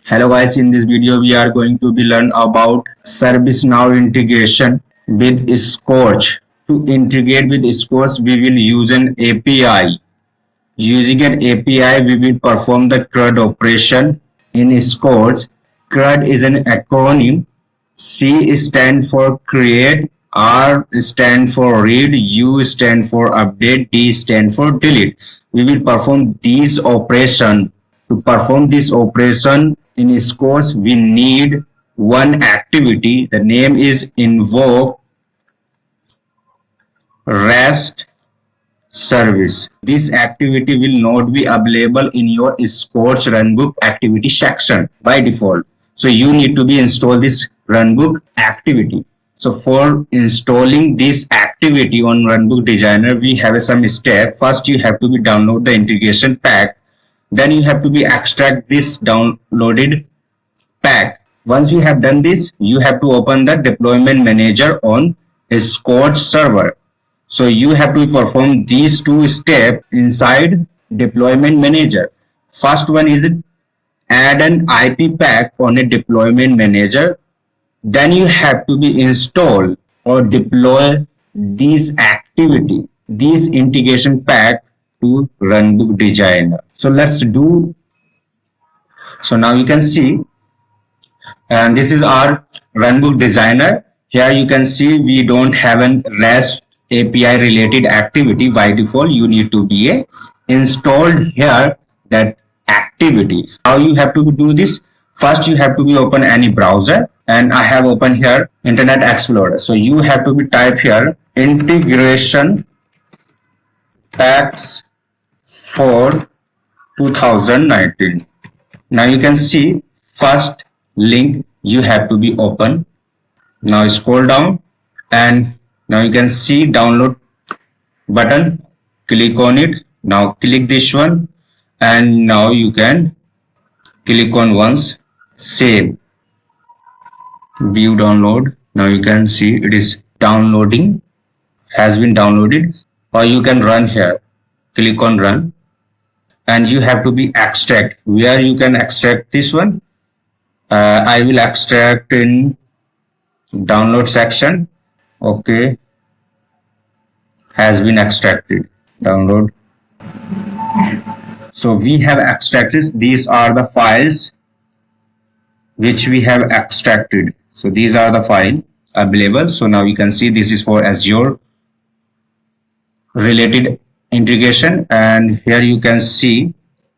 Hello guys, in this video we are going to be learn about ServiceNow integration with SCORCH. To integrate with SCORCH, we will use an API. Using an API, we will perform the CRUD operation in SCORCH. CRUD is an acronym. C stand for create, R stand for read, U stand for update, D stand for delete. We will perform these operation. To perform this operation in SCORCH, we need one activity. The name is invoke REST service. This activity will not be available in your SCORCH runbook activity section by default. So you need to be install this runbook activity. So for installing this activity on runbook designer, we have some step. First, you have to be download the integration pack. Then you have to be extract this downloaded pack. Once you have done this, you have to open the deployment manager on a SCORCH server. So you have to perform these two steps inside deployment manager. First one is add an IP pack on a deployment manager. Then you have to be install or deploy these activity, these integration pack to runbook designer. So let's do. So now you can see, and this is our runbook designer. Here you can see we don't have an REST API related activity. By default, you need to be installed here that activity. How you have to do this? First, you have to be open any browser, and I have opened here Internet Explorer. So you have to be type here integration packs for 2019. Now you can see first link you have to be open. Now scroll down and now you can see download button. Click on it. Now click this one and now you can click on once save view download. Now you can see it is downloading, has been downloaded, or you can run here. Click on run and you have to be extract. Where you can extract this one? I will extract in download section. Okay, has been extracted. Download. So we have extracted. These are the files which we have extracted. So these are the file available. So now you can see this is for Azure related integration, and here you can see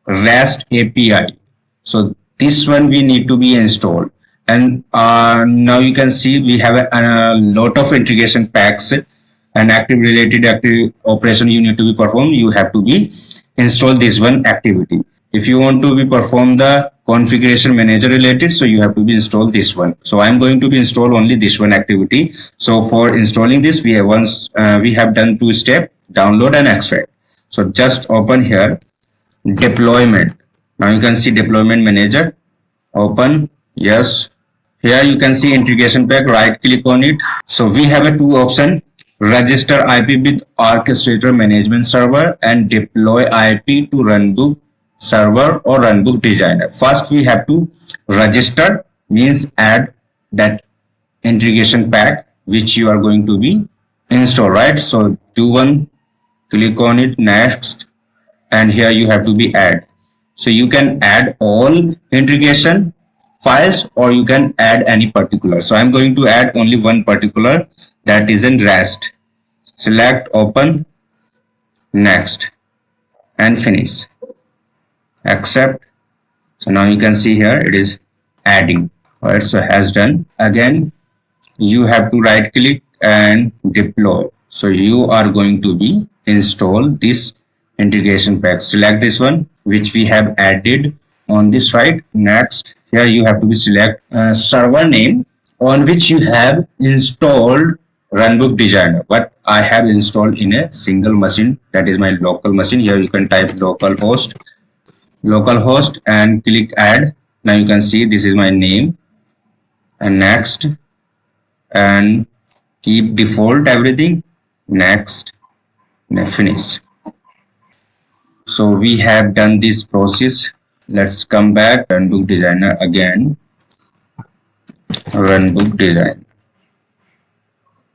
REST API. So this one we need to be installed, and now you can see we have a lot of integration packs and active operation you need to be performed. You have to be install this one activity. If you want to be perform the configuration manager related, so you have to be install this one. So I'm going to be install only this one activity. So for installing this, we have done two step: download and extract. So just open here deployment. Now you can see deployment manager. Open. Yes. Here you can see integration pack. Right click on it. So we have a two option: register IP with Orchestrator management server and deploy IP to runbook server or runbook designer. First we have to register, means add that integration pack which you are going to be install, right? So do one, click on it, next, and here you have to be add. So you can add all integration files or you can add any particular. So I'm going to add only one particular, that is in REST. Select, open, next, and finish. Accept. So now you can see here it is adding. Alright, so has done. Again you have to right click and deploy. So you are going to be install this integration pack. Select this one which we have added on this right. Next, here you have to be select server name on which you have installed runbook designer, but I have installed in a single machine, that is my local machine. Here you can type localhost and click add. Now you can see this is my name, and next, and keep default everything, next, and finish. So we have done this process Let's come back, runbook designer again, runbook design.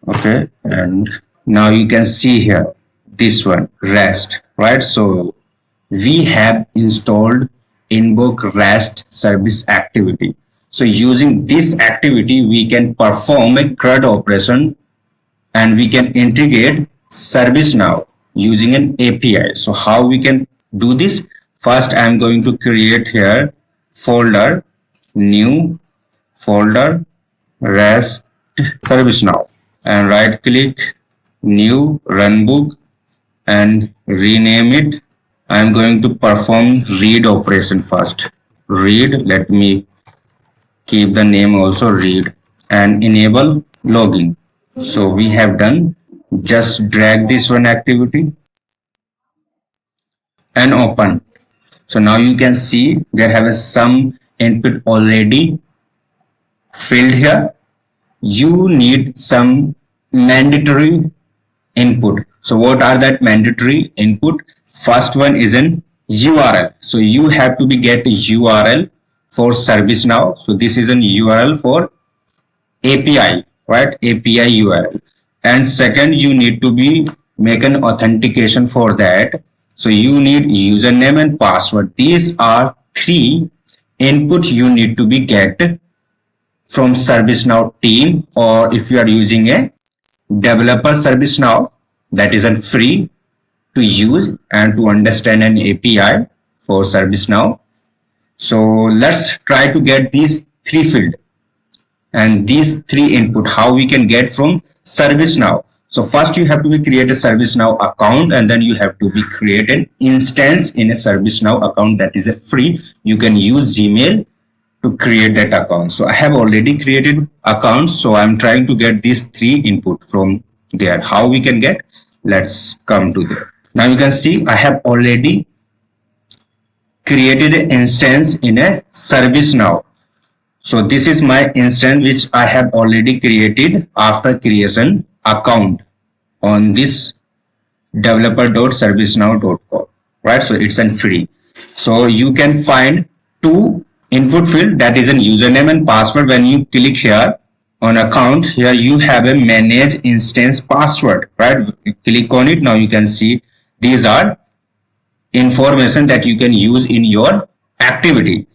Okay, and now you can see here this one, REST, right? So we have installed invoke REST service activity. So using this activity, we can perform a CRUD operation and we can integrate ServiceNow using an API. So how we can do this? First, I'm going to create here folder, new folder, REST ServiceNow, and right click, new runbook, and rename it. I'm going to perform read operation first. Read, let me keep the name also read, and enable login. So we have done. Just drag this one activity and open. So now you can see there have some input already filled here. You need some mandatory input. So what are that mandatory input? First one is an URL. So you have to be get a URL for ServiceNow. So this is an URL for API, right? API URL. And second, you need to be make an authentication for that. So you need username and password. These are three input you need to be get from ServiceNow team, or if you are using a developer ServiceNow, that is free to use and to understand an API for ServiceNow. So let's try to get these three field and these three input how we can get from ServiceNow. So first you have to be create a ServiceNow account, and then you have to be create an instance in a ServiceNow account that is a free. You can use Gmail to create that account. So I have already created accounts, so I'm trying to get these three input from there. How we can get? Let's come to there. Now you can see I have already created an instance in a ServiceNow. So this is my instance which I have already created after creation account on this developer.servicenow.com, right? So it's free. So you can find two input field, that is a username and password. When you click here on account, here you have a manage instance password, right? You click on it. Now you can see these are information that you can use in your activity.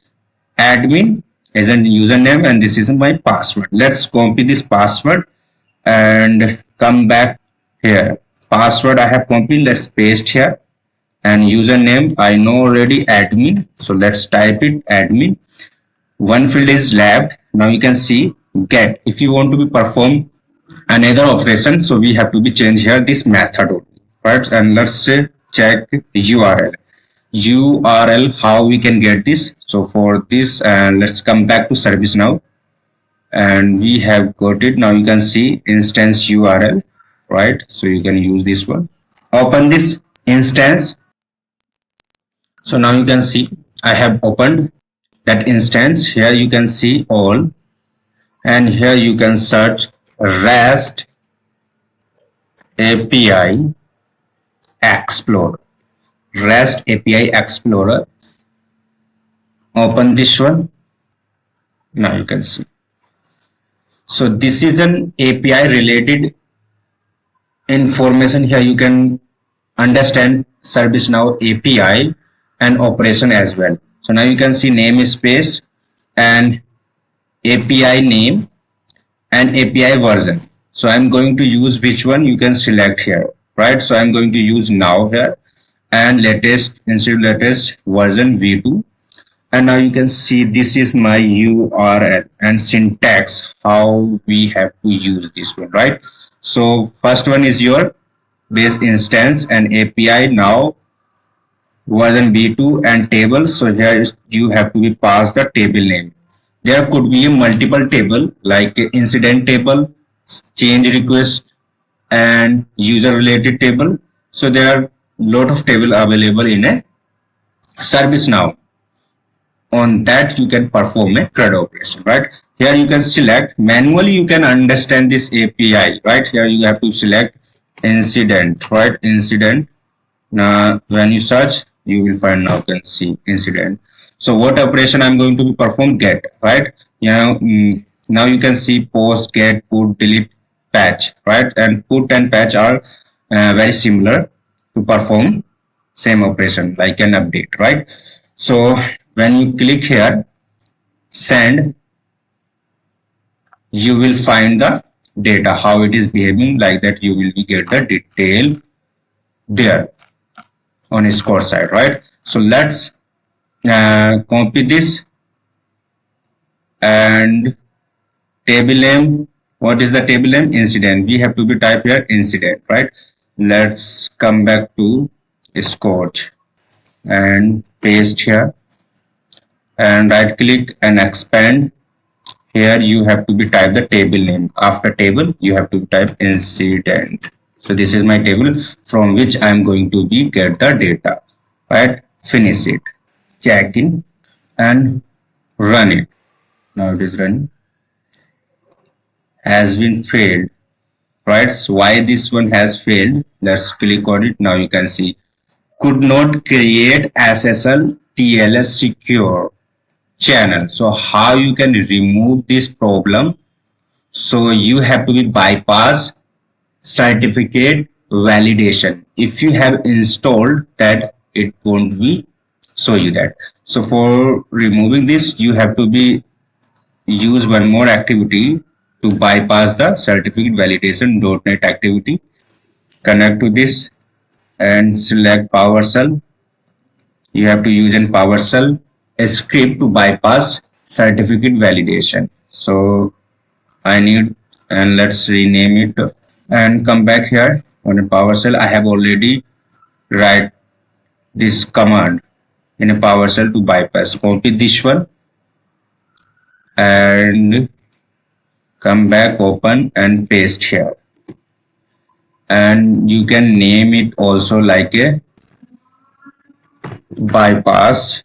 Admin is a username and this is my password. Let's copy this password and come back here. Password I have copied, let's paste here. And username I know already, admin. So let's type it, admin. One field is left. Now you can see get. If you want to be perform another operation, so we have to be change here this method only, right? And let's say check URL. URL, how we can get this? So for this, let's come back to ServiceNow, and we have got it. Now you can see instance URL, right? So you can use this one. Open this instance. So now you can see I have opened that instance. Here you can see all, and here you can search REST API Explorer. REST API Explorer. Open this one. Now you can see. So this is an API related information. Here you can understand ServiceNow API and operation as well. So now you can see namespace and API name and API version. So I'm going to use which one, you can select here, right? So I'm going to use now here, and latest, instead latest version v2. And now you can see this is my URL and syntax how we have to use this one, right? So first one is your base instance and API now version v2 and table. So here you have to be passed the table name. There could be a multiple table like incident table, change request, and user related table. So there are lot of table available in a ServiceNow. On that you can perform a CRUD operation, right? Here you can select manually, you can understand this API, right? Here you have to select incident, right? Incident. Now when you search, you will find, now you can see incident. So what operation I'm going to be perform? Get, right? Now you can see post, get, put, delete, patch, right? And put and patch are very similar to perform same operation like an update, right? So when you click here, send, you will find the data, how it is behaving. Like that you will get the detail there on a score side, right? So let's copy this and table name. What is the table name? Incident. We have to be type here incident, right? Let's come back to SCORCH and paste here and right click and expand. Here you have to be type the table name. After table you have to type incident. So this is my table from which I am going to be get the data, right? Finish it, check in and run it. Now it is running. Has been failed, right? So why this one has failed? Let's click on it. Now you can see could not create SSL TLS secure channel. So how you can remove this problem? So you have to be bypass certificate validation. If you have installed that, it won't be show you that. So for removing this, you have to be use one more activity to bypass the certificate validation .NET activity. Connect to this and select PowerShell. You have to use in PowerShell a script to bypass certificate validation. So I need, and let's rename it and come back here on a PowerShell. I have already write this command in a PowerShell to bypass. Copy this one and come back, open and paste here. And you can name it also like a bypass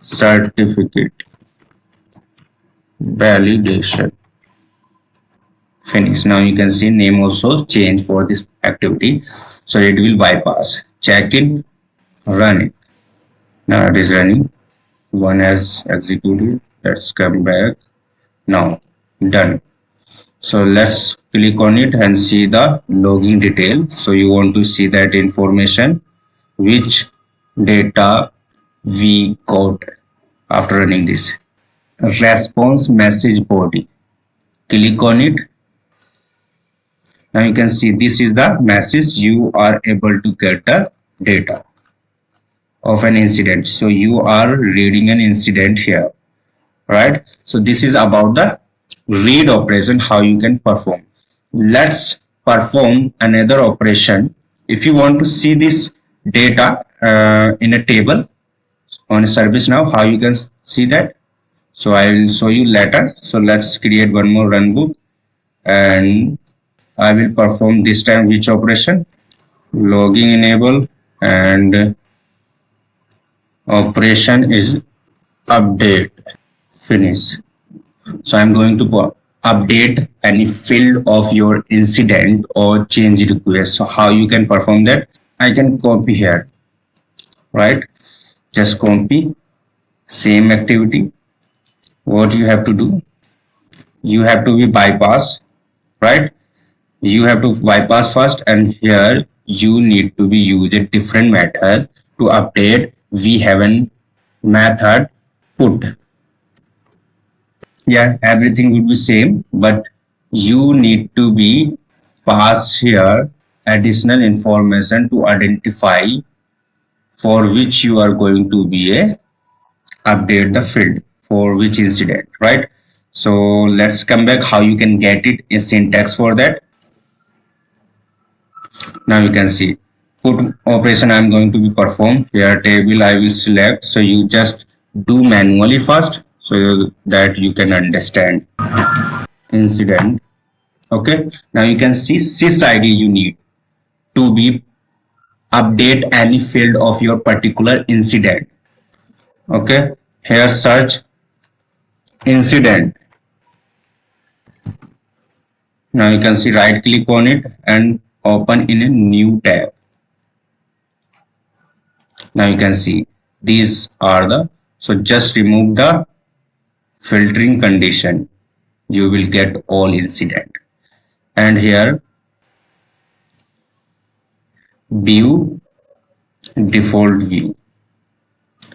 certificate validation. Finish. Now you can see name also change for this activity, so it will bypass. Check in, run it. Now it is running. One has executed. Let's come back. Now done. So let's click on it and see the logging detail. So you want to see that information, which data we got after running this. Response message body. Click on it. Now you can see this is the message. You are able to get the data of an incident. So you are reading an incident here, right? So this is about the read operation, how you can perform. Let's perform another operation. If you want to see this data in a table on ServiceNow, how you can see that? So I will show you later. So let's create one more runbook and I will perform this time which operation? Logging enable, and operation is update. Finish. So I'm going to update any field of your incident or change request. So how you can perform that? I can copy here, right? Just copy same activity. What you have to do? You have to be bypass, right? You have to bypass first, and here you need to be use a different method to update. We have a method put. Yeah, everything will be same, but you need to be pass here additional information to identify for which you are going to be a update the field for which incident, right? So let's come back how you can get it in syntax for that. Now you can see put operation I'm going to be performed here. Table I will select, so you just do manually first so that you can understand incident. Okay, now you can see sys id you need to be update any field of your particular incident. Okay, here search incident. Now you can see right click on it and open in a new tab. Now you can see these are the So just remove the filtering condition, you will get all incident. And here view default view.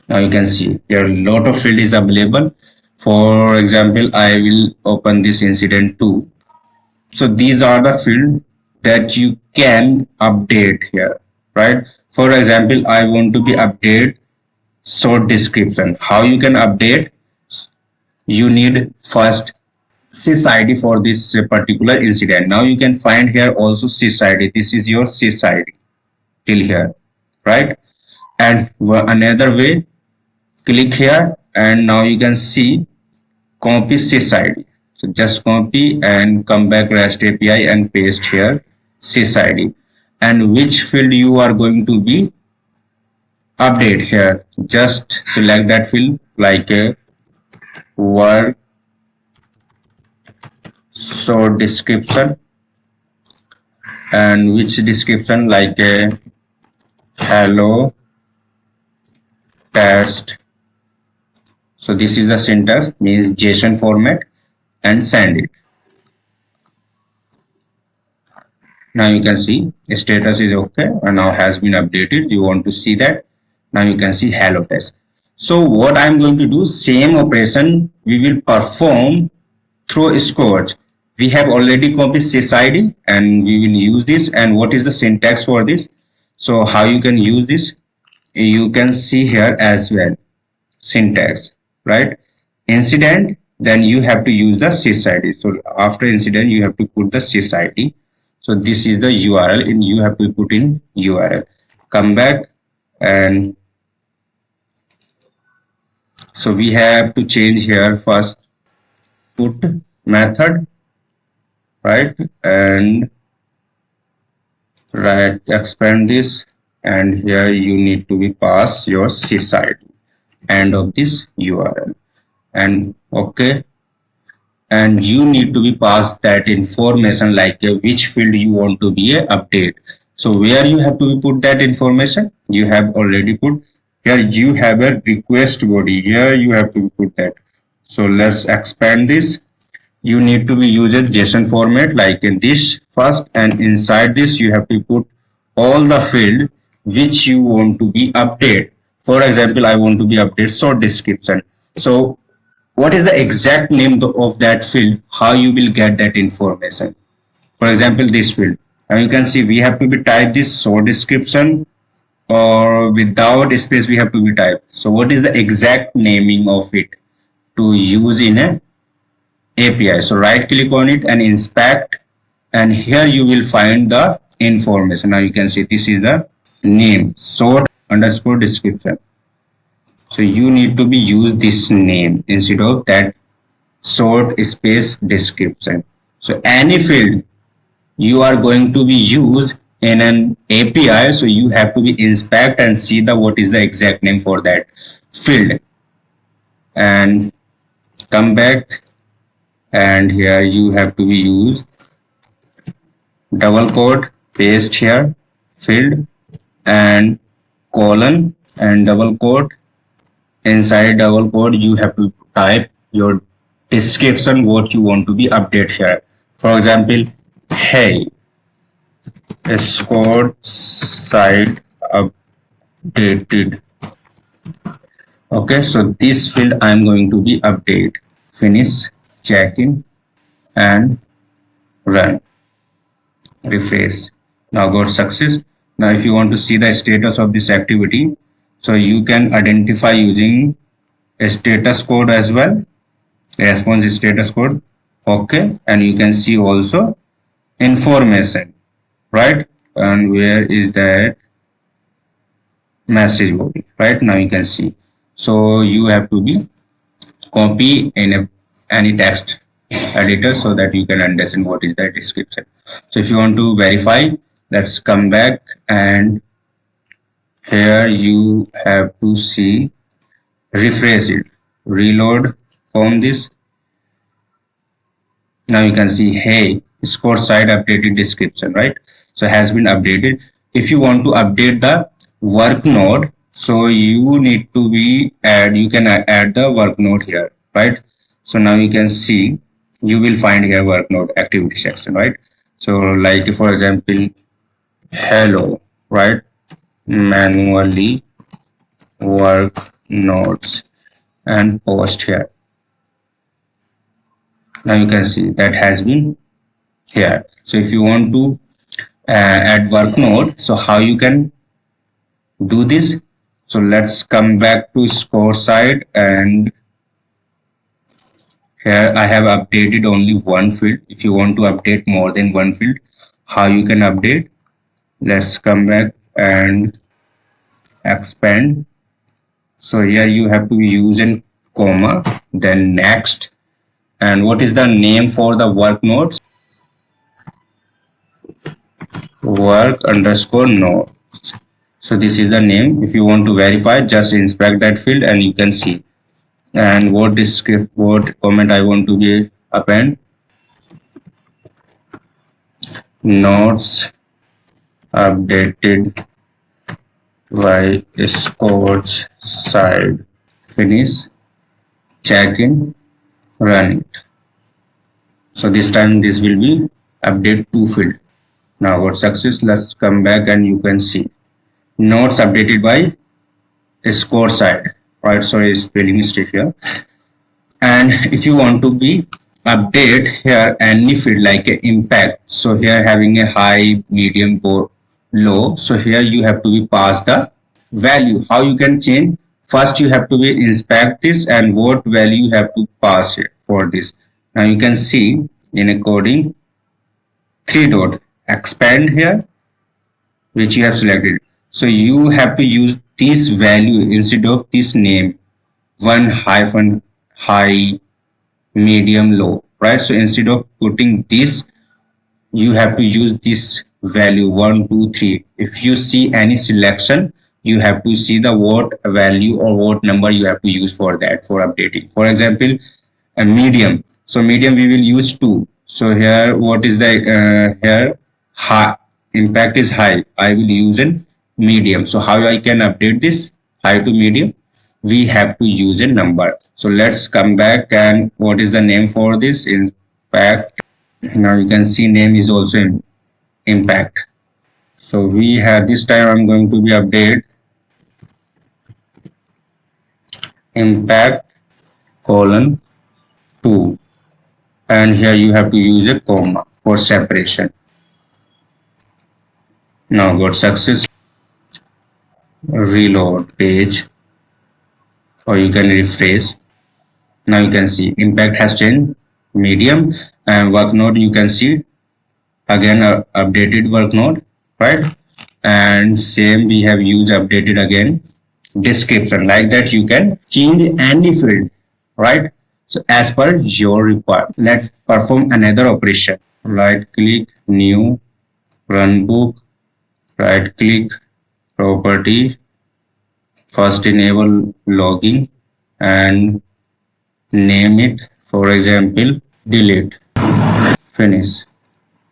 Now you can see here a lot of field is available. For example, I will open this incident 2. So these are the field that you can update here, right? For example, I want to be update short description. How you can update? You need first sysID for this particular incident. Now you can find here also sysID. This is your sysID till here, right? And another way, click here and now you can see copy sysID. So just copy and come back REST API and paste here sysID. And which field you are going to be update here, just select that field like a work short description, and which description like a hello test. So this is the syntax, means JSON format, and send it. Now you can see status is okay and now has been updated. You want to see that. Now you can see hello test. So what I'm going to do, same operation we will perform through SCORCH. We have already copied sysID and we will use this. And what is the syntax for this? So how you can use this? You can see here as well syntax, right? Incident, then you have to use the sysID. So after incident you have to put the sysID. So this is the URL and you have to put in URL. Come back and so we have to change here first put method, right? And right, expand this, and here you need to be pass your sysID end of this URL, and okay. And you need to be passed that information like which field you want to be a update. So where you have to put that information, you have already put here. You have a request body, here you have to put that. So let's expand this. You need to be using JSON format like in this first, and inside this you have to put all the field which you want to be update. For example, I want to be update short description. So what is the exact name of that field? How you will get that information? For example, this field. Now you can see we have to be type this short description, or without space we have to be typed. So what is the exact naming of it to use in a API? So right click on it and inspect, and here you will find the information. Now you can see this is the name, short underscore description. So you need to be use this name instead of that short space description. So any field you are going to be used in an API, so you have to be inspect and see the what is the exact name for that field, and come back, and here you have to be use double quote, paste here field and colon and double quote. Inside double quote you have to type your description what you want to be update here. For example, hey, SCORCH site updated. Okay, so this field I am going to be update. Finish, check in and run, refresh. Now got success. Now if you want to see the status of this activity, so you can identify using a status code as well, response status code. Okay, and you can see also information, right? And where is that message body? Right now you can see. So you have to be copy in any text editor so that you can understand what is the description. So if you want to verify, let's come back, and here you have to see refresh it, reload from this. Now you can see, hey, SCORCH site updated description, right? So has been updated. If you want to update the work node, So you need to be add, you can add the work node here, right? So now you can see, you will find here work node activity section, right? So like for example, hello, right? Manually work nodes and post here. Now you can see that has been here. So if you want to add work node, so how you can do this? So let's come back to score side, and here I have updated only one field. If you want to update more than one field, how you can update? Let's come back and expand. So here you have to use a comma, then next. And what is the name for the work nodes? Work underscore node. So this is the name. If you want to verify, just inspect that field and you can see. And what description, what comment I want to be append? Nodes updated by SCORCH side. Finish, check in, run it. So this time this will be update to field. Now what success? Let's come back and you can see nodes updated by SCORCH side, right? Sorry, spelling mistake here. And if you want to be update here any field like a impact, so here having a high, medium, or low, so here you have to be pass the value. How you can change? First you have to be inspect this and what value you have to pass here for this. Now you can see in a coding 3 dot expand here, which you have selected. So you have to use this value instead of this name, 1 hyphen high, medium, low, right? So instead of putting this, you have to use this value 1 2 3. If you see any selection, you have to see the what value or what number you have to use for that, for updating. For example, a medium, so medium we will use 2. So here what is the here high, impact is high, I will use in medium. So how I can update this high to medium? We have to use a number. So let's come back and what is the name for this? Impact. Now you can see name is also in impact. So we have this time I'm going to be update impact colon 2, and here you have to use a comma for separation. Now got success. Reload page, or you can refresh. Now you can see impact has changed medium, and work node you can see again updated work node, right? And same we have used updated again description. Like that you can change any field, right? So as per your requirement. Let's perform another operation. Right click, new, run book, right click, property, first enable logging and name it, for example, delete, finish.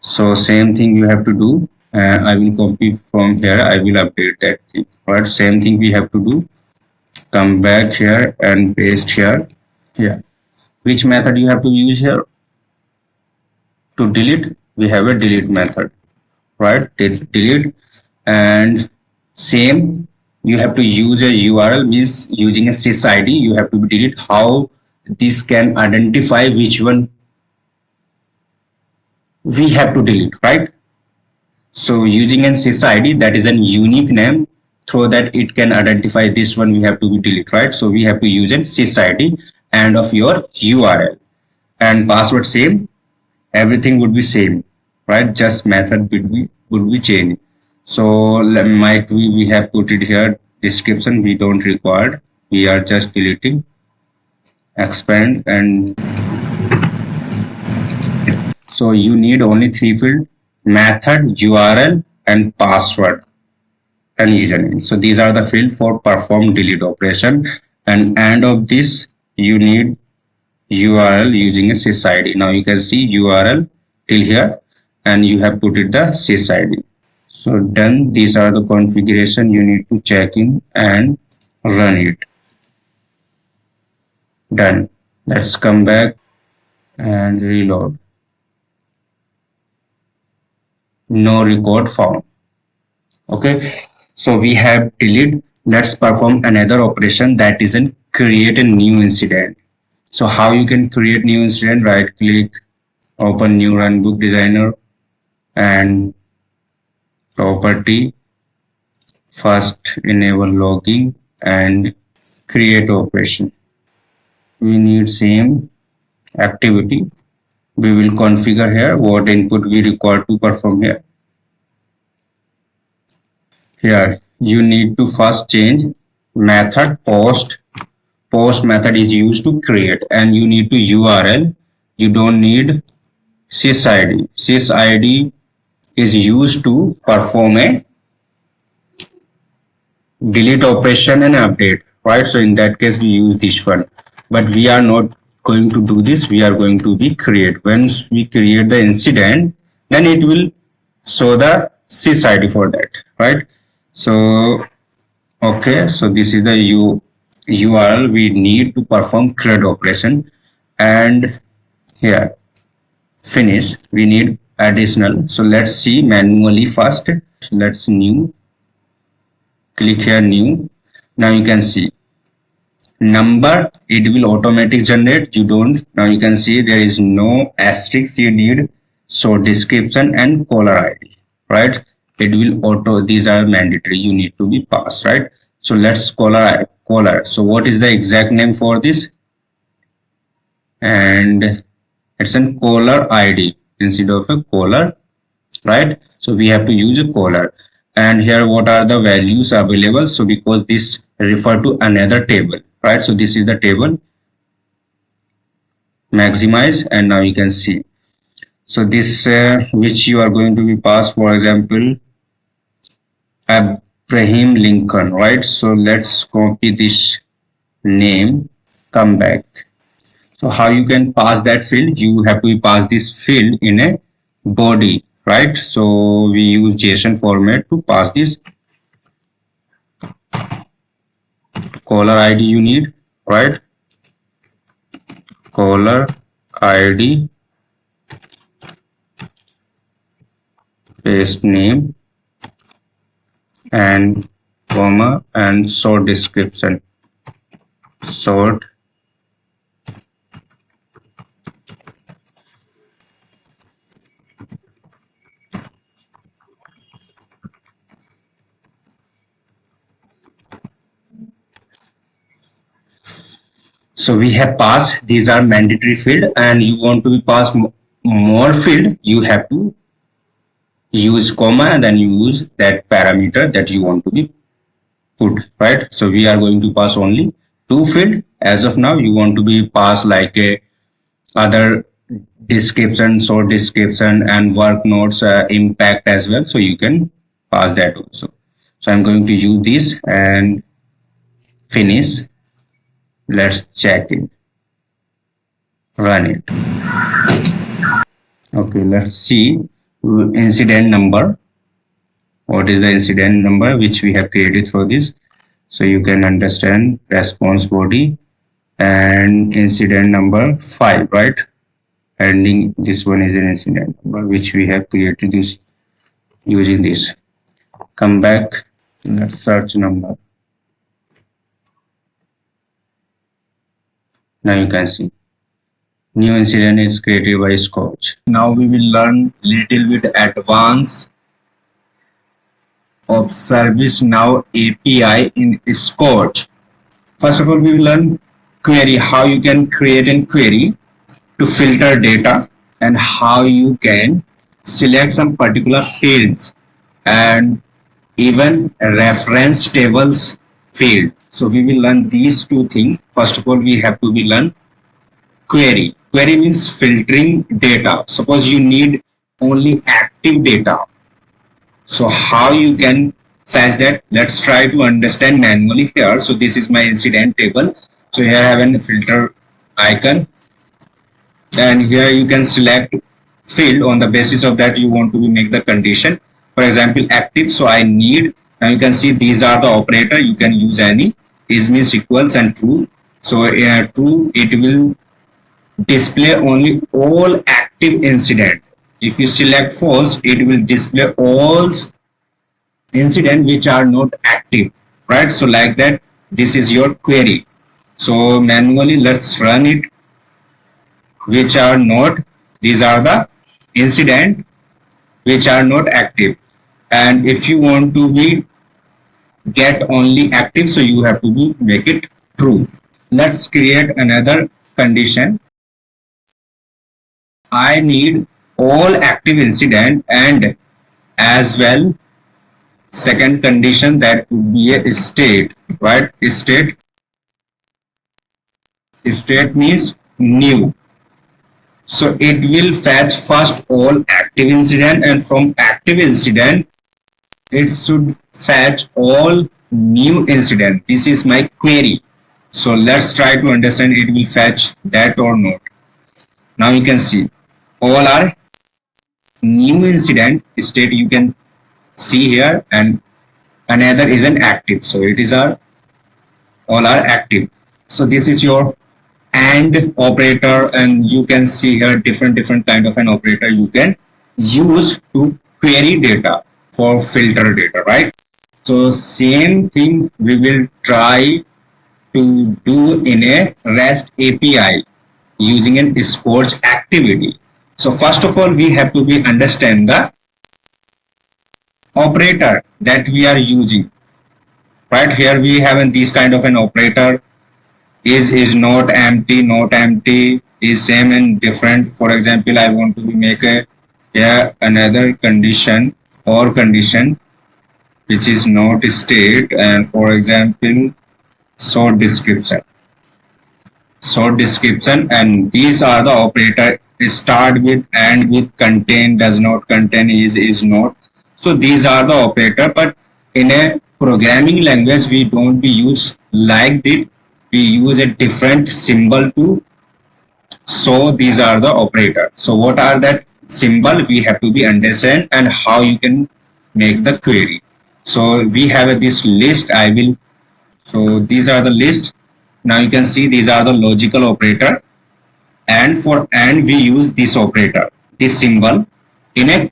So same thing you have to do. I will copy from here, I will update that thing, right? Same thing we have to do. Come back here and paste here. Which method you have to use here? To delete, we have a delete method, right? Delete, and same you have to use a URL, means using a sysID you have to delete. How this can identify which one we have to delete, right? So using an sysID, that is a unique name, through that it can identify this one we have to be delete, right? So we have to use an sysID and of your URL, and password same, everything would be same, right? Just method would be changed. So might we have put it here description, we don't require, we are just deleting, expand, and so you need only 3 field: method, URL, and password and username. So these are the field for perform delete operation, and end of this you need URL using a sysID. Now you can see URL till here, and you have put it the sysID. So done. These are the configuration you need to check in and run it. Done. Let's come back and reload. No record found. Okay, so we have delete. Let's perform another operation, that is in create a new incident. So how you can create new incident? Right click, open new runbook designer, and property, first enable logging and create operation. We need same activity. We will configure here what input we require to perform here. Here you need to first change method post. Post method is used to create, and you need to URL. You don't need sysID. SysID is used to perform a delete operation and update, right? So in that case we use this one, but we are not going to do this. We are going to be create. Once we create the incident, then it will show the sysID for that, right? So okay, so this is the URL we need to perform create operation, and here finish we need additional. So let's see manually first. Let's new, click here new. Now you can see number, it will automatic generate. You don't. Now you can see there is no asterisk. You need so description and caller ID, right? It will auto, these are mandatory, you need to be passed, right? So let's caller. So what is the exact name for this? And it's a caller ID instead of a caller, right? So we have to use a caller. And here what are the values available? So because this refer to another table, right? So this is the table, maximize, and now you can see. So this which you are going to be passed, for example, Abraham Lincoln, right? So let's copy this name, come back. So how you can pass that field? You have to pass this field in a body, right? So we use JSON format to pass this. Caller ID you need, right? Caller ID, paste name and comma and short description. Short so we have passed. These are mandatory field, and you want to be passed more field, you have to use comma and then use that parameter that you want to be put, right? So we are going to pass only 2 field as of now. You want to be passed like a other description, short description and work notes, impact as well, so you can pass that also. So I'm going to use this and finish. Let's check it, run it. Okay, let's see incident number. What is the incident number which we have created for this? So you can understand response body and incident number 5, right? Ending, this one is an incident number which we have created this using this. Come back, let's search number. Now you can see new incident is created by SCORCH. Now we will learn little bit advanced of ServiceNow API in SCORCH. First of all, we will learn query, how you can create a query to filter data, and how you can select some particular fields and even reference tables field. So we will learn these 2 things. First of all, we have to be learn query. Query means filtering data. Suppose you need only active data. So how you can fetch that? Let's try to understand manually here. So this is my incident table. So here I have a filter icon, and here you can select field. On the basis of that you want to make the condition. for example active, so I need, now you can see these are the operator, you can use any, is means equals and true. So true, it will display only all active incident. If you select false, it will display all incident which are not active, right? So like that, this is your query. So manually let's run it, which are not, these are the incident which are not active. And if you want to be get only active, so you have to be make it true. Let's create another condition. I need all active incident, and as well second condition, that would be a state, right? State means new. So it will fetch first all active incident, and from active incident it should fetch all new incident. This is my query. So let's try to understand it will fetch that or not. Now you can see all are new incident state, you can see here, and another is an active, so it is all are active. So this is your AND operator, and you can see here different kind of an operator you can use to query data for filter data, right? So same thing we will try to do in a REST API using an SCORCH activity. So first of all, we have to be understand the operator that we are using. Right here we have this kind of an operator, is not empty, is same and different. For example, I want to make a another condition or condition which is not state, and for example short description, and these are the operator start with, and with, contain, does not contain, is not. So these are the operator, but in a programming language we don't be use like this, we use a different symbol to show these are the operator. So what are that symbol, we have to be understand, and how you can make the query. So we have this list, I will, so these are the list. Now you can see these are the logical operator, and for and we use this operator, this symbol in a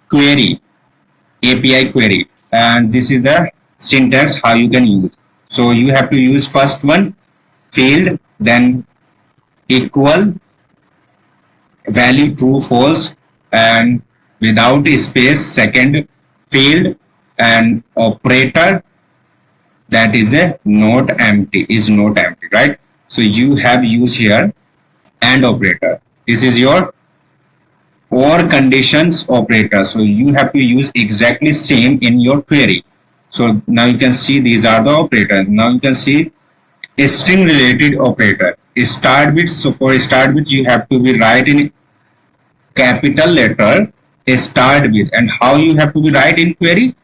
query, API query, and this is the syntax how you can use. So you have to use first one field, then equal, value true false, and without space, second field, and operator that is a not empty, right? So you have used here and operator, this is your or conditions operator, so you have to use exactly same in your query. So now you can see these are the operators. Now you can see a string related operator, start with. So for start with you have to be write in capital letter start with, and how you have to be write in query,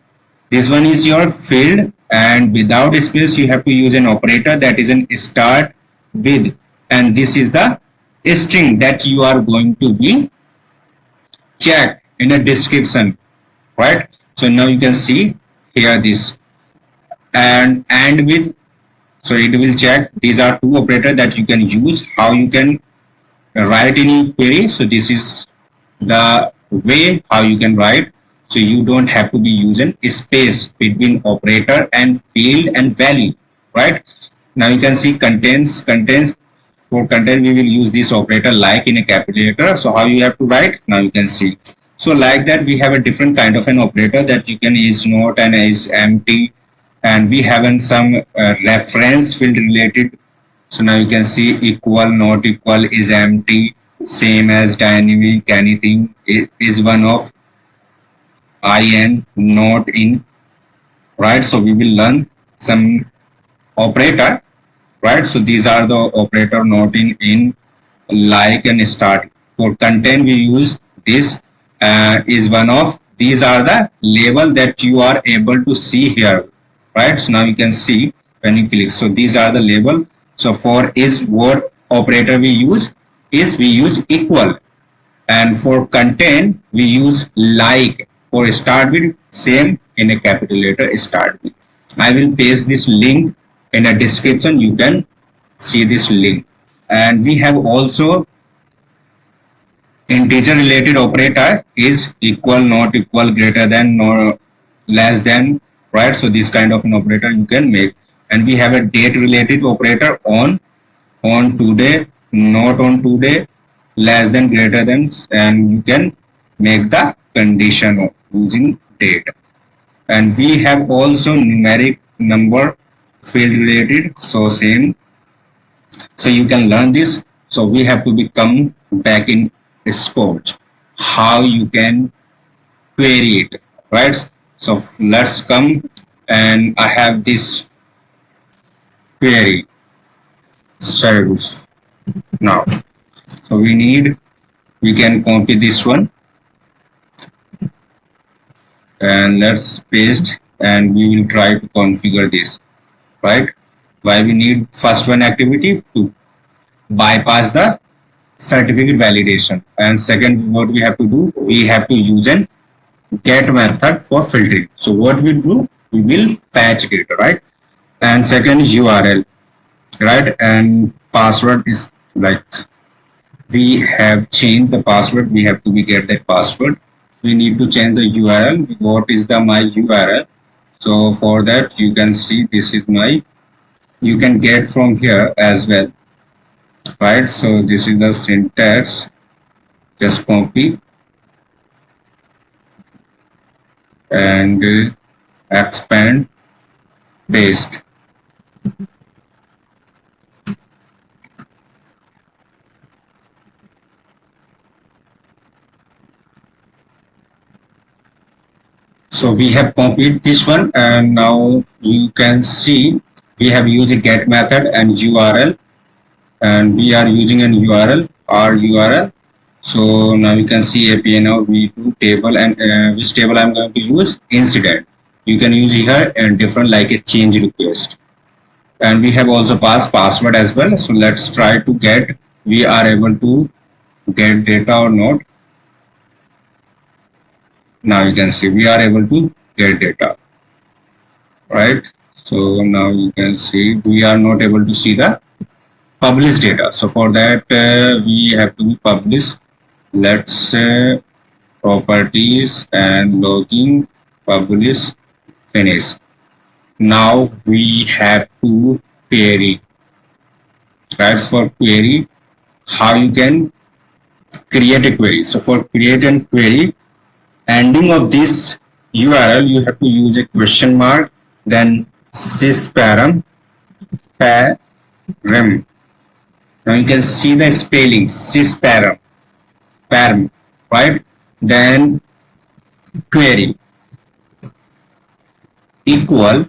this one is your field, and without space you have to use an operator that is an start with, and this is the string that you are going to be check in a description, right? So now you can see here this and with, so it will check. These are two operators that you can use, how you can write in query. So this is the way how you can write, so you don't have to be using space between operator and field and value, right? Now you can see contains, for content we will use this operator like in a capital letter. So how you have to write, now you can see. So like that we have a different kind of an operator that you can is not and is empty, and we have some reference field related. So now you can see equal, not equal, is empty, same as dynamic, anything is one of, in, not in, right? So we will learn some operator, right? So these are the operator, not in, like, and start. For content we use this is one of, these are the label that you are able to see here, right? So now you can see when you click, so these are the label. So for is what operator we use, is we use equal, and for content we use like. For start with, same in a capital letter start with. I will paste this link in a description. You can see this link. And we have also integer related operator is equal, not equal, greater than, nor less than, right? So this kind of an operator you can make. And we have a date related operator on today, not on today, less than, greater than, and you can make the condition using date. And we have also numeric number field related, so same. So you can learn this. So we have to become back in SCORCH, how you can query it, right? So let's come, and I have this query service now. So we can copy this one and let's paste, and we will try to configure this, right? Why we need first one activity? To bypass the certificate validation, and second, what we have to do, we have to use an get method for filtering. So what we do, we will fetch data, right? And second, URL, right? And password is like, we have changed the password, we have to be get that password. We need to change the URL. What is the my URL? So for that, you can see this is my, you can get from here as well, right? So this is the syntax, just copy and expand, paste. So we have copied this one, and now you can see we have used a get method and URL, and we are using an URL, our URL. So now you can see API now v2 table, and which table I'm going to use? Incident. You can use here and different like a change request. And we have also passed password as well. So let's try to get, we are able to get data or not. Now you can see we are able to get data, right? So now you can see we are not able to see the published data. So for that we have to publish. Let's say properties and logging, publish, finish. Now we have to query. That's for query, how you can create a query. So for create and query, ending of this URL, you have to use a question mark, then sysparam param. Now you can see the spelling sysparam param, right? Then query equal,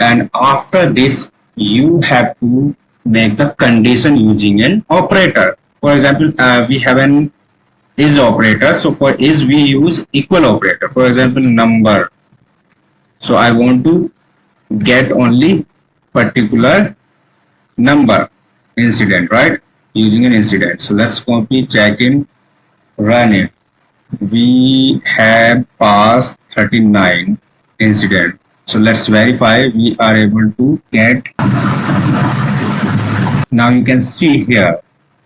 and after this you have to make the condition using an operator. For example, we have an is operator. So for is we use equal operator. For example, number. So I want to get only particular number incident, right? Using an incident. So let's copy, check in, run it. We have passed 39 incident. So let's verify we are able to get. Now you can see here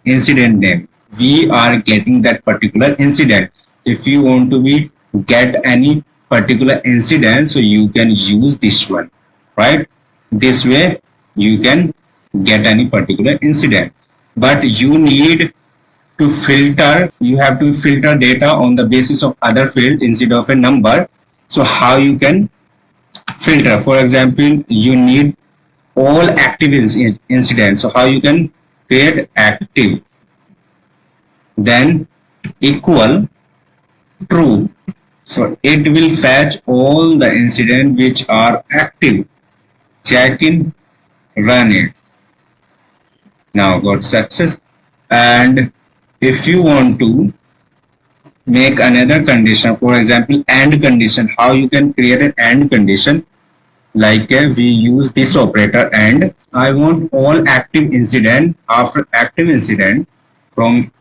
incident name. We are getting that particular incident. If you want to be get any particular incident, so you can use this one, right? This way you can get any particular incident, but you need to filter. You have to filter data on the basis of other field instead of a number. So how you can filter? For example, you need all active incidents. So how you can create active, then equal true. So it will fetch all the incidents which are active. Check in, run it. Now got success. And if you want to make another condition, for example AND condition, how you can create an AND condition? Like we use this operator, and I want all active incident. After active incident, from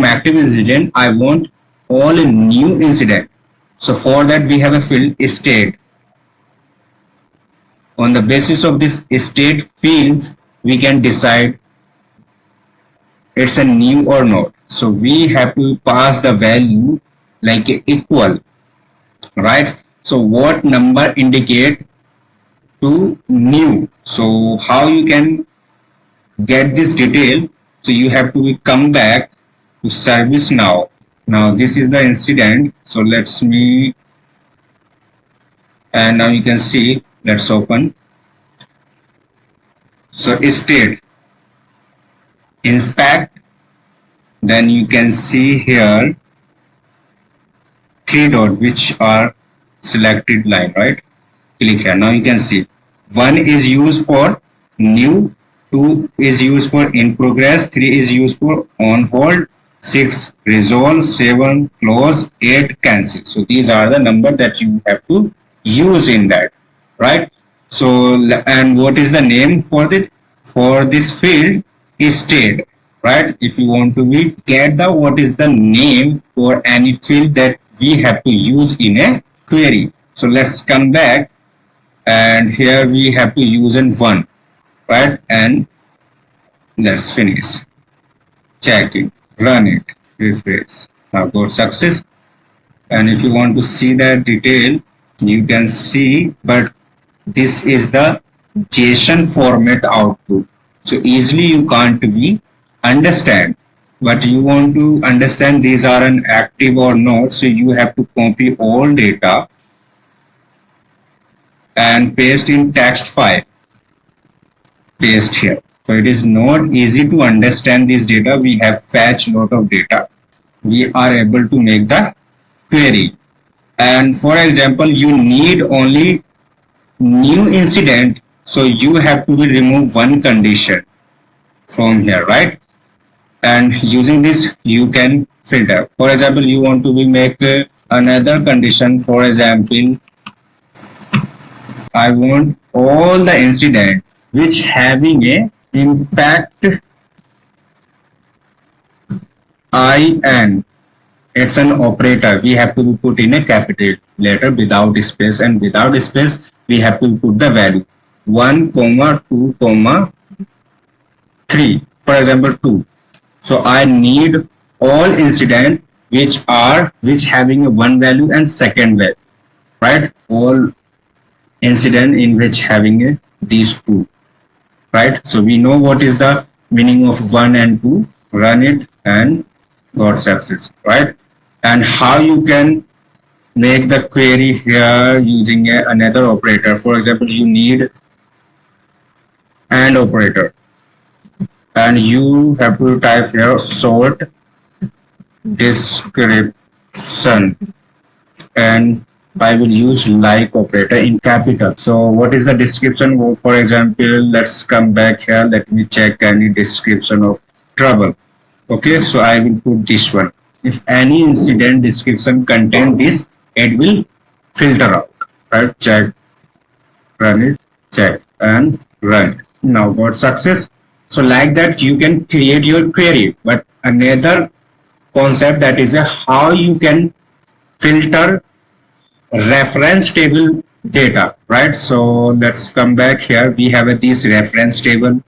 active incident I want all new incident. So for that we have a field state. On the basis of this state fields, we can decide it's a new or not. So we have to pass the value like equal, right? So what number indicate to new? So how you can get this detail? So you have to come back to ServiceNow. Now this is the incident. So let's me, and now you can see, let's open. So state, inspect, then you can see here three dot which are selected line, right? Click here. Now you can see one is used for new, two is used for in progress, three is used for on hold, six resolve, seven close, eight cancel. So these are the number that you have to use in that, right? So and what is the name for this field is state, right? If you want to get the what is the name for any field that we have to use in a query. So let's come back, and here we have to use in one, right? And let's finish, check it, run it, refresh. Now got success. And if you want to see that detail, you can see, but this is the JSON format output, so easily you can't be understand. But you want to understand these are an active or not, so you have to copy all data and paste in text file, paste here. So it is not easy to understand this data. We have fetched lot of data, we are able to make the query. And for example, you need only new incident, so you have to remove one condition from here, right? And using this you can filter. For example, you want to make another condition. For example, I want all the incident which having a impact IN. It's an operator, we have to put in a capital letter without space, and without space we have to put the value 1, 2, 3, for example 2. So I need all incident which having a one value and second value, right? All incident in which having a these two, right? So we know what is the meaning of 1 and 2. Run it and got success, right? And how you can make the query here using another operator. For example, you need AND operator, and you have to type here sort description, and I will use like operator in capital. So what is the description? Well, for example, let's come back here, let me check any description of trouble. Okay, so I will put this one. If any incident description contain this, it will filter out, right? Check, run it, check, and run. Now got success. So like that you can create your query. But another concept, that is how you can filter reference table data, right? So let's come back here. We have this reference table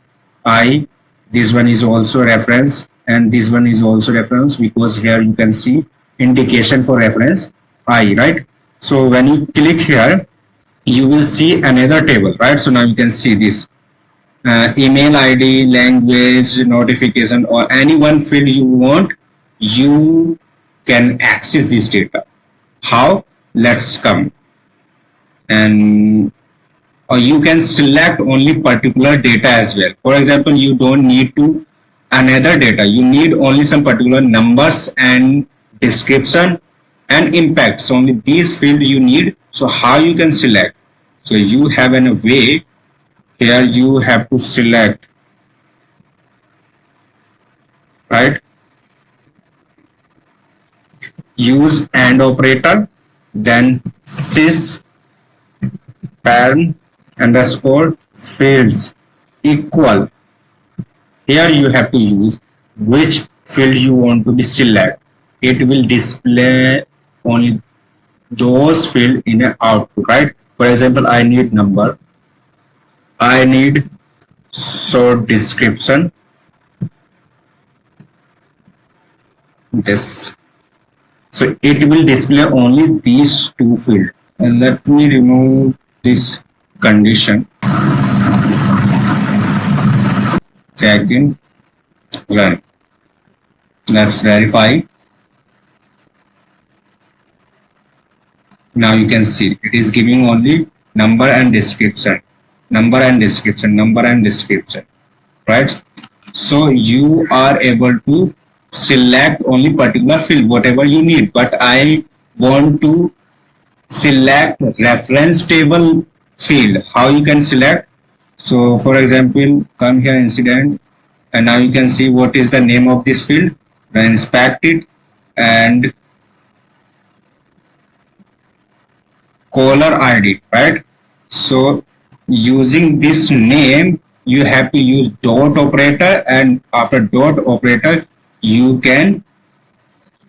I, this one is also reference, and this one is also reference, because here you can see indication for reference I, right? So when you click here, you will see another table, right? So now you can see this email ID, language, notification, or any one field you want, you can access this data. How? Let's come, and or you can select only particular data as well. For example, you don't need to another data, you need only some particular numbers and description and impacts, only these field you need. So how you can select? So you have a way here, you have to select, right? Use AND operator, then sys parent underscore fields equal. Here you have to use which field you want to be select. It will display only those field in an output, right? For example, I need number, I need short description, this. So it will display only these two fields. And let me remove this condition. Check in, run. Let's verify. Now you can see it is giving only number and description, number and description, number and description, right? So you are able to select only particular field, whatever you need. But I want to select reference table field. How you can select? So for example, come here incident, and now you can see what is the name of this field. Then inspect it and caller ID, right? So using this name, you have to use dot operator, and after dot operator, you can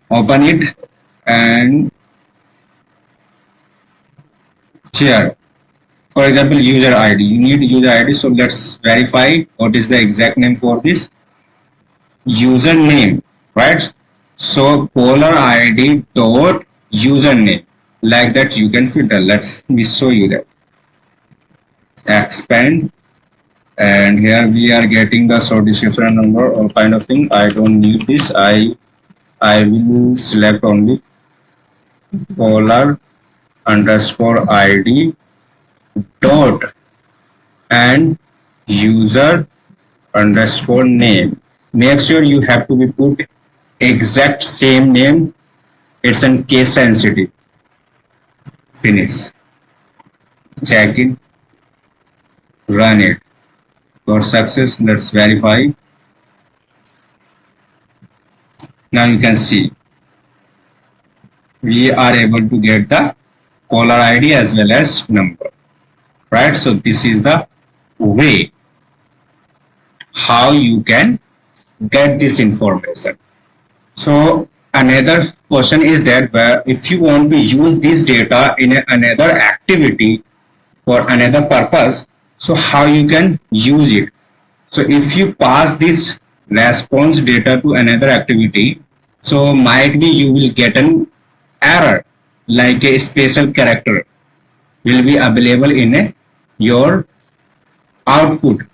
open it and here. For example, user ID. You need user ID. So let's verify what is the exact name for this username, right? So caller ID dot username. Like that you can filter. Let me show you that. Expand, and here we are getting the short description number or kind of thing. I don't need this. I will select only caller underscore ID dot and user underscore name. Make sure you have to be put exact same name. It's an case sensitive. Finish. Check it. Run it. For success, let's verify. Now you can see we are able to get the caller ID as well as number, right? So this is the way how you can get this information. So another question is that where if you want to use this data in another activity for another purpose, so how you can use it? So if you pass this response data to another activity, so might be you will get an error, like a special character will be available in your output.